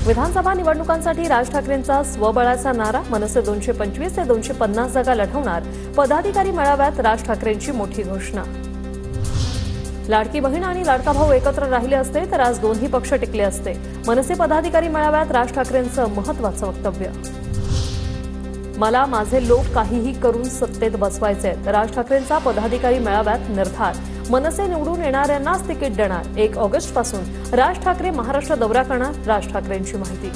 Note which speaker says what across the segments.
Speaker 1: विधानसभा निवडणुकांसाठी राज ठाकरेंचा स्वबळाचा नारा, मनसे 225 ते 250 जागा लढवणार, पदाधिकारी मेळाव्यात राज ठाकरेंची मोठी घोषणा। लाडकी बहीण आणि लाडका भाऊ एकत्र राहिले असते तर आज दोन्ही पक्ष टिकले असते, मनसे पदाधिकारी मेळाव्यात राज ठाकरेंचं महत्त्वाचं वक्तव्य। मला माझे लोक काहीही करून सत्तेत बसवायचे, राज ठाकरेंचा पदाधिकारी मेळाव्यात निर्धार, मनसे निवडून येणाऱ्यांनाच तिकीट देणार। 1 ऑगस्ट पासून राज ठाकरे महाराष्ट्र दौरा करणार, राज ठाकरेंची माहिती।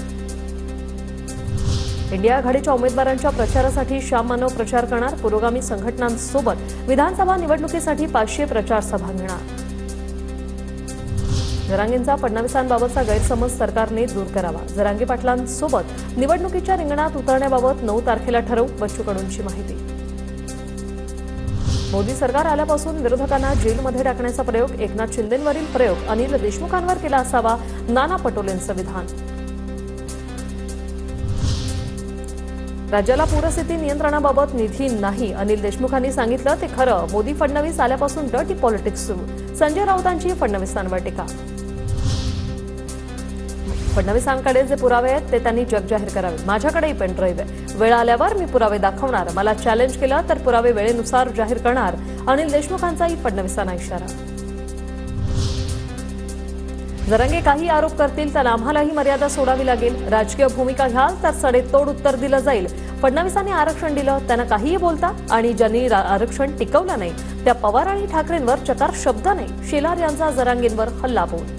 Speaker 1: इंडिया आघाडीच्या उमेदवारांच्या प्रचारासाठी श्याम मानव प्रचार करणार, पुरोगामी संघटनांसोबत विधानसभा निवडणुकीसाठी 500 प्रचार सभा घेणार। जरांगेंचा फडणवीसांबाबतचा गैरसमज सरकारने दूर करावा, जरांगे पाटलांसोबत निवडणुकीच्या रिंगणात उतरण्याबाबत 9 तारखेला ठरवू, बच्चू कडूंची माहिती। मोदी सरकार आल्यापासून विरोधकांना जेलमध्ये टाकण्याचा प्रयोग, एकनाथ शिंदेंवरील प्रयोग अनिल देशमुखांवर केला असावा, नाना पटोलेंचं विधान। राज्याला पूरस्थिती नियंत्रणाबाबत निधी नाही, अनिल देशमुखांनी सांगितलं ते खरं, मोदी फडणवीस आल्यापासून डर्टी पॉलिटिक्स सुरू, संजय राऊतांची फडणवीसांवर टीका। फडणवीसांकडे जे पुरावे आहेत ते त्यांनी जगजाहीर करावे, माझ्याकडेही पेनड्राईव्ह आहे, वेळ आल्यावर मी पुरावे दाखवणार, मला चॅलेंज केलं तर पुरावे वेळेनुसार जाहीर करणार, अनिल देशमुखांचाही फडणवीसांना इशारा। जरांगे काही आरोप करतील तर आम्हालाही मर्यादा सोडावी लागेल, राजकीय भूमिका घ्याल तर सडेतोड उत्तर दिलं जाईल, फडणवीसांनी आरक्षण दिलं त्यांना काहीही बोलता आणि ज्यांनी आरक्षण टिकवलं नाही त्या पवार आणि ठाकरेंवर चकार शब्द नाही, शेलार यांचा जरांगेंवर हल्लाबोल।